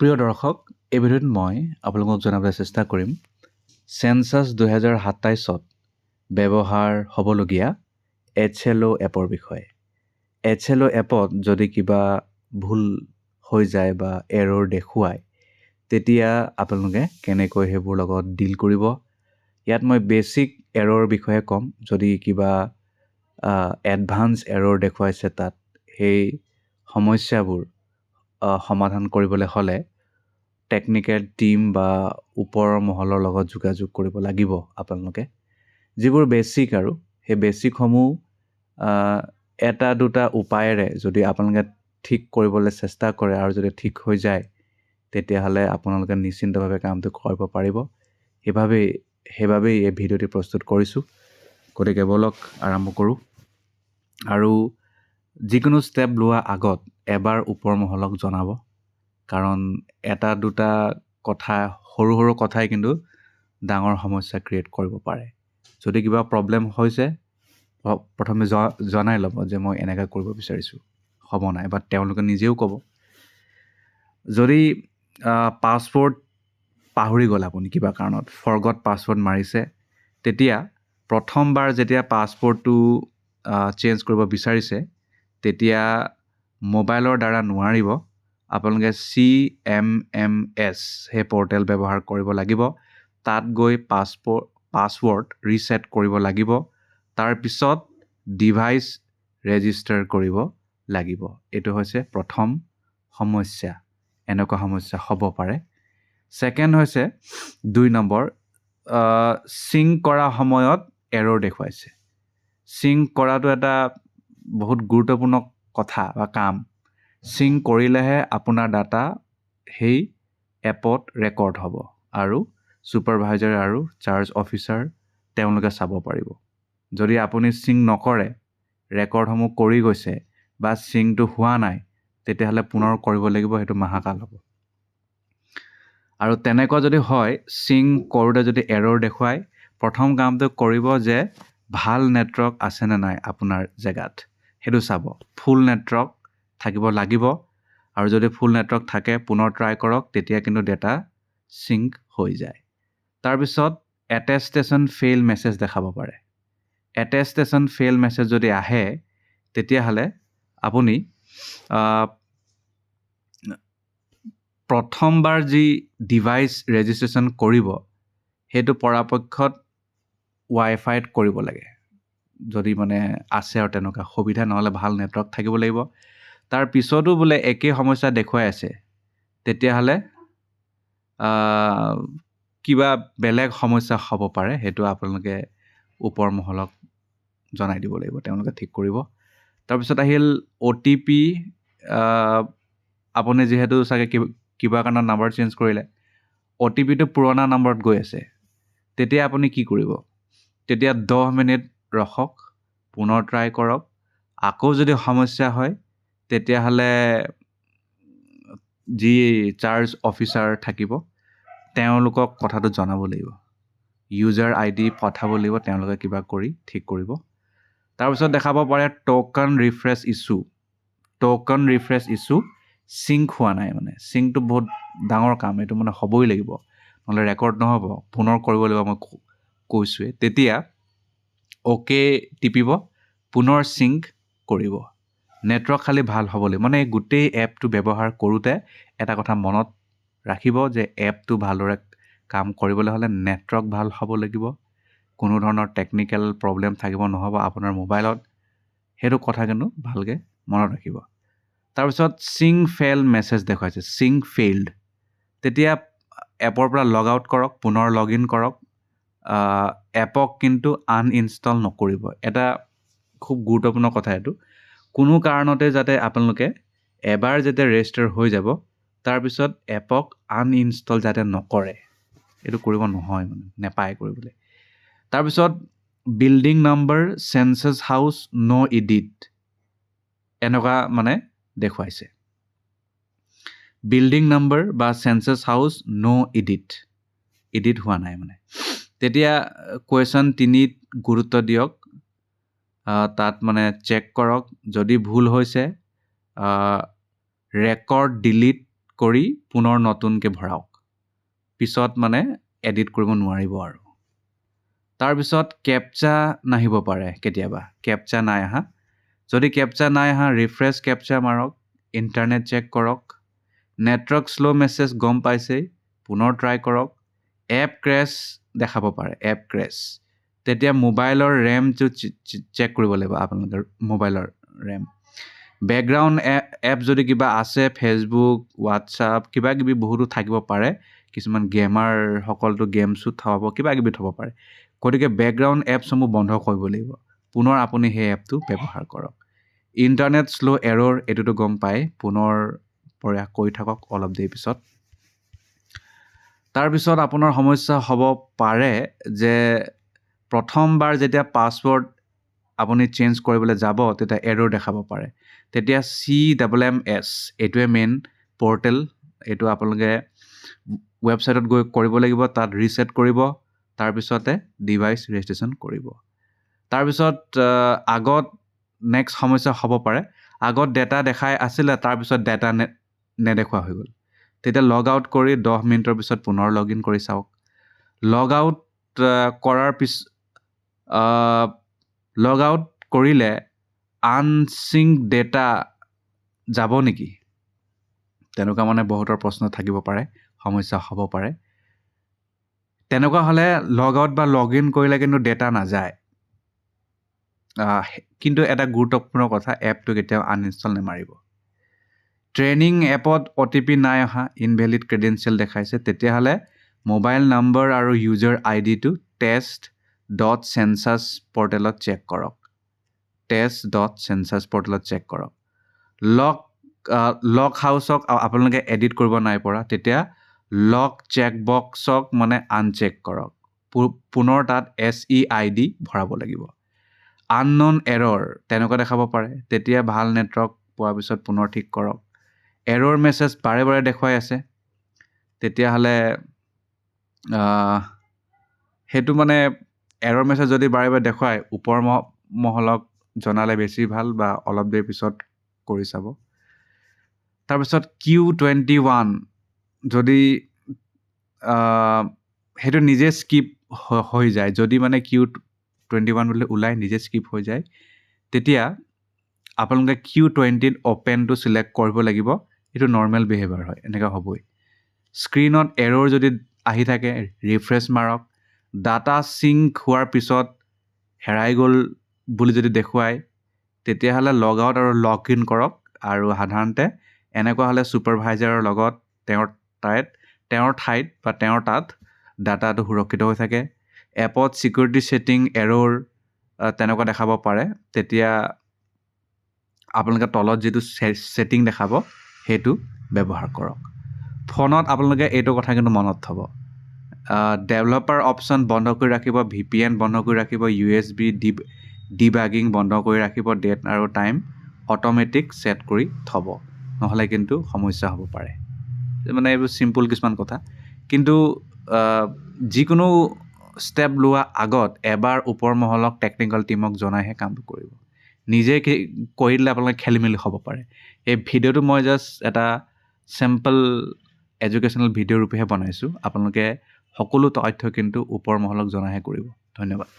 প্ৰিয় দৰ্শক, এই ভিডিঅ'ত মই আপোনালোকক জনাবলৈ চেষ্টা কৰিম চেনচাছ 2027ত ব্যৱহাৰ হ'বলগীয়া HLO এপৰ বিষয়ে। HLO এপত যদি কিবা ভুল হৈ যায় বা এৰৰ দেখুৱায়, তেতিয়া আপোনালোকে কেনেকৈ সেইবোৰ লগত ডিল কৰিব। ইয়াত মই বেছিক এৰৰ বিষয়ে ক'ম। যদি কিবা এডভান্স এৰৰ দেখুৱাইছে তাত সেই সমস্যাবোৰ সমাধান কৰিবলৈ হ'লে টেকনিকেল টীম বা ওপৰৰ মহলৰ লগত যোগাযোগ কৰিব লাগিব আপোনালোকে। যিবোৰ বেছিক আৰু সেই বেছিকসমূহ এটা দুটা উপায়েৰে যদি আপোনালোকে ঠিক কৰিবলৈ চেষ্টা কৰে আৰু যদি ঠিক হৈ যায়, তেতিয়াহ'লে আপোনালোকে নিশ্চিন্তভাৱে কামটো কৰিব পাৰিব। সেইবাবেই এই ভিডিঅ'টি প্ৰস্তুত কৰিছোঁ। গতিকে ব'লক আৰম্ভ কৰোঁ। আৰু যিকোনো ষ্টেপ লোৱা আগত এবাৰ ওপৰ মহলক জনাব, কাৰণ এটা দুটা কথা সৰু সৰু কথাই কিন্তু ডাঙৰ সমস্যা ক্ৰিয়েট কৰিব পাৰে। যদি কিবা প্ৰব্লেম হৈছে প্ৰথমে জনাই ল'ব যে মই এনেকৈ কৰিব বিচাৰিছোঁ, হ'ব নাই, বা তেওঁলোকে নিজেও ক'ব। যদি পাছৱৰ্ড পাহৰি গ'ল, আপুনি কিবা কাৰণত ফৰগট পাছৱৰ্ড মাৰিছে, তেতিয়া প্ৰথমবাৰ যেতিয়া পাছৱৰ্ডটো চেঞ্জ কৰিব বিচাৰিছে, তেতিয়া মোবাইলৰ দ্বাৰা নোৱাৰিব। আপোনালোকে CMMS সেই পৰ্টেল ব্যৱহাৰ কৰিব লাগিব। তাত গৈ পাছৱৰ্ড ৰিছেট কৰিব লাগিব। তাৰপিছত ডিভাইচ ৰেজিষ্টাৰ কৰিব লাগিব। এইটো হৈছে প্ৰথম সমস্যা। এনেকুৱা সমস্যা হ'ব পাৰে। ছেকেণ্ড হৈছে 2 নম্বৰ, চিংক কৰা সময়ত এৰৰ দেখুৱাইছে। চিংক কৰাটো এটা বহুত গুৰুত্বপূৰ্ণ কথা বা কাম। চিংক কৰিলেহে আপোনাৰ ডাটা সেই এপত ৰেকৰ্ড হ'ব আৰু ছুপাৰভাইজাৰ আৰু চাৰ্জ অফিচাৰ তেওঁলোকে চাব পাৰিব। যদি আপুনি চিংক নকৰে, ৰেকৰ্ডসমূহ কৰি গৈছে বা চিংকটো হোৱা নাই, তেতিয়াহ'লে পুনৰ কৰিব লাগিব, সেইটো মাহাকাল হ'ব। আৰু তেনেকুৱা যদি হয়, চিংক কৰোঁতে যদি এৰৰ দেখুৱায়, প্ৰথম কামটো কৰিব যে ভাল নেটৱৰ্ক আছেনে নাই আপোনাৰ জেগাত, সেইটো চাব। ফুল নেটৱৰ্ক থাকিব লাগিব, আৰু যদি ফুল নেটৱৰ্ক থাকে পুনৰ ট্ৰাই কৰক, তেতিয়া কিন্তু ডেটা চিংক হৈ যায়। তাৰপিছত এটেষ্টেশ্যন ফেইল মেছেজ দেখাব পাৰে। এটেষ্টেশ্যন ফেইল মেছেজ যদি আহে, তেতিয়াহ'লে আপুনি প্ৰথমবাৰ যি ডিভাইচ ৰেজিষ্ট্ৰেশ্যন কৰিব, সেইটো পৰাপক্ষত ৱাইফাইত কৰিব লাগে। যদি মানে আছে আৰু তেনেকুৱা সুবিধা, নহ'লে ভাল নেটৱৰ্ক থাকিব লাগিব। তাৰ পিছতো বোলে একেই সমস্যা দেখুৱাই আছে, তেতিয়াহ'লে কিবা বেলেগ সমস্যা হ'ব পাৰে। সেইটো আপোনালোকে ওপৰ মহলক জনাই দিব লাগিব, তেওঁলোকে ঠিক কৰিব। তাৰপিছত আহিল OTP। আপুনি যিহেতু চাগে কিবা কাৰণত নাম্বাৰ চেঞ্জ কৰিলে, OTPটো পুৰণা নম্বৰত গৈ আছে, তেতিয়া আপুনি কি কৰিব? তেতিয়া 10 মিনিট ৰখক, পুনৰ ট্ৰাই কৰক। আকৌ যদি সমস্যা হয়, তেতিয়াহ'লে যি চাৰ্জ অফিচাৰ থাকিব, তেওঁলোকক কথাটো জনাব লাগিব। ইউজাৰ ID পঠাব লাগিব, তেওঁলোকে কিবা কৰি ঠিক কৰিব। তাৰপিছত দেখাব পাৰে token refresh issue. Token refresh issue, sync হোৱা নাই। মানে চিংকটো বহুত ডাঙৰ কাম, এইটো মানে হ'বই লাগিব, নহ'লে ৰেকৰ্ড নহ'ব, পুনৰ কৰিব লাগিব। মই কৈছোঁৱে, তেতিয়া OK টিপিব, পুনৰ চিংক কৰিব। নেটৱৰ্ক খালি ভাল হ'ব লাগিব। মানে গোটেই এপটো ব্যৱহাৰ কৰোঁতে এটা কথা মনত ৰাখিব যে এপটো ভালদৰে কাম কৰিবলৈ হ'লে নেটৱৰ্ক ভাল হ'ব লাগিব। কোনো ধৰণৰ টেকনিকেল প্ৰব্লেম থাকিব নহ'ব আপোনাৰ মোবাইলত। সেইটো কথা কিন্তু ভালকৈ মনত ৰাখিব। তাৰপিছত চিংক ফেইল মেছেজ দেখুৱাইছে, চিংক ফেইল্ড। তেতিয়া এপৰ পৰা লগ আউট কৰক, পুনৰ লগ ইন কৰক। এপক কিন্তু আনইনষ্টল নকৰিব। এটা খুব গুৰুত্বপূৰ্ণ কথা এইটো। কোনো কাৰণতে যাতে আপোনালোকে এবাৰ যেতিয়া ৰেজিষ্টাৰ হৈ যাব, তাৰপিছত এপক আনইনষ্টল যাতে নকৰে। এইটো কৰিব নহয়, মানে নেপায় কৰিবলৈ। তাৰপিছত বিল্ডিং নম্বৰ, চেনচাছ হাউচ, ন' এডিট, এনেকুৱা মানে দেখুৱাইছে। বিল্ডিং নম্বৰ বা চেনচাছ হাউচ, ন' এডিট হোৱা নাই মানে। তেতিয়া কুৱেশ্যন 3ত গুৰুত্ব দিয়ক। তাত মানে চেক কৰক, যদি ভুল হৈছে ৰেকৰ্ড ডিলিট কৰি পুনৰ নতুনকৈ ভৰাওক পিছত মানে এডিট কৰিব নোৱাৰিব আৰু তাৰপিছত কেপচা নাহিব পাৰে কেতিয়াবা কেপচা নাই আহা যদি কেপচা নাই আহা ৰিফ্ৰেছ কেপচা মাৰক ইণ্টাৰনেট চেক কৰক নেটৱৰ্ক শ্ল' মেছেজ গম পাইছেই পুনৰ ট্ৰাই কৰক এপ ক্ৰেছ দেখাব পাৰে এপ ক্ৰেছ তেতিয়া মোবাইলৰ ৰেমটো চেক কৰিব লাগিব আপোনালোকৰ মোবাইলৰ ৰেম বেকগ্ৰাউণ্ড এপ যদি কিবা আছে ফেচবুক হোৱাটছআপ কিবা কিবি বহুতো থাকিব পাৰে কিছুমান গেমাৰসকলতো গেমছো থব কিবা কিবি থ'ব পাৰে গতিকে বেকগ্ৰাউণ্ড এপছসমূহ বন্ধ কৰিব লাগিব পুনৰ আপুনি সেই এপটো ব্যৱহাৰ কৰক ইণ্টাৰনেট শ্ল' এৰ'ৰ এইটোতো গম পায় পুনৰ প্ৰয়াস কৰি থাকক অলপ দেৰি পিছত তাৰপিছত আপোনাৰ সমস্যা হ'ব পাৰে যে প্ৰথমবাৰ যেতিয়া পাছৱৰ্ড আপুনি চেঞ্জ কৰিবলৈ যাব তেতিয়া এৰ'ৰ দেখাব পাৰে তেতিয়া CMMS এইটোৱে মেইন পৰ্টেল এইটো আপোনালোকে ৱেবছাইটত গৈ কৰিব লাগিব তাত ৰিছেট কৰিব তাৰপিছতে ডিভাইচ ৰেজিষ্ট্ৰেশ্যন কৰিব তাৰপিছত আগত নেক্সট সমস্যা হ'ব পাৰে আগত ডেটা দেখাই আছিলে তাৰপিছত ডেটা নেদেখুৱা হৈ গ'ল তেতিয়া লগ আউট কৰি 10 মিনিটৰ পিছত পুনৰ লগ ইন কৰি চাওক লগ আউট কৰাৰ লগ আউট কৰিলে আনচিং ডেটা যাব নেকি তেনেকুৱা মানে বহুতৰ প্ৰশ্ন থাকিব পাৰে সমস্যা হ'ব পাৰে তেনেকুৱা হ'লে লগ আউট বা লগ ইন কৰিলে কিন্তু ডেটা নাযায় কিন্তু এটা গুৰুত্বপূৰ্ণ কথা এপটো কেতিয়াও আনইনষ্টল নেমাৰিব ট্ৰেইনিং এপত OTP নাই অহা ইনভেলিড ক্ৰেডেঞ্চিয়েল দেখাইছে তেতিয়াহ'লে মোবাইল নম্বৰ আৰু ইউজাৰ আইডিটো test.census পৰ্টেলত চেক কৰক test.census পৰ্টেলত চেক কৰক লক হাউচক আপোনালোকে এডিট কৰিব নাই পৰা তেতিয়া লক চেকবক্সক মানে আনচেক কৰক পুনৰ তাত SEID ভৰাব লাগিব আনন'ন এৰ'ৰ তেনেকুৱা দেখাব পাৰে তেতিয়া ভাল নেটৱৰ্ক পোৱাৰ পিছত পুনৰ ঠিক কৰক এৰ'ৰ মেছেজ বাৰে বাৰে দেখুৱাই আছে তেতিয়াহ'লে সেইটো মানে এৰ'ৰ মেছেজ যদি বাৰে বাৰে দেখুৱায় ওপৰ মহলক জনালে বেছি ভাল বা অলপ দেৰি পিছত কৰি চাব তাৰপিছত Q21 যদি সেইটো নিজে স্কিপ হৈ যায় যদি মানে Q21 বুলি ওলাই নিজে স্কিপ হৈ যায় তেতিয়া আপোনালোকে Q20 অপেনটো চিলেক্ট কৰিব লাগিব এইটো নৰ্মেল বিহেভিয়াৰ হয় এনেকুৱা হ'বই স্ক্ৰীনত এৰ'ৰ যদি আহি থাকে ৰিফ্ৰেছ মাৰক ডাটা সিংক হোৱাৰ পিছত হেৰাই গ'ল বুলি যদি দেখুৱায় তেতিয়াহ'লে লগ আউট আৰু লগ ইন কৰক আৰু সাধাৰণতে এনেকুৱা হ'লে ছুপাৰভাইজাৰৰ লগত তেওঁৰ ঠাইত বা তেওঁৰ তাত ডাটাটো সুৰক্ষিত হৈ থাকে এপত ছিকিউৰিটি ছেটিং এৰ'ৰ তেনেকুৱা দেখাব পাৰে তেতিয়া আপোনালোকে তলত যিটো ছেটিং দেখাব সেইটো ব্যৱহাৰ কৰক ফোনত আপোনালোকে এইটো কথা কিন্তু মনত থ'ব ডেভেলপাৰ অপশ্যন বন্ধ কৰি ৰাখিব VPN বন্ধ কৰি ৰাখিব USB ডিবাগিং বন্ধ কৰি ৰাখিব ডেট আৰু টাইম অট'মেটিক ছেট কৰি থ'ব নহ'লে কিন্তু সমস্যা হ'ব পাৰে মানে এইবোৰ চিম্পুল কিছুমান কথা কিন্তু যিকোনো ষ্টেপ লোৱা আগত এবাৰ ওপৰ মহলক টেকনিকেল টিমক জনাইহে কামটো কৰিব নিজে কৰি দিলে আপোনালোকে খেলি মেলি হ'ব পাৰে এই ভিডিঅ'টো মই জাষ্ট এটা চেম্পল এডুকেশ্যনেল ভিডিঅ' ৰূপেহে বনাইছোঁ আপোনালোকে সকলো তথ্য কিন্তু ওপৰ মহলক জনাইহে কৰিব ধন্যবাদ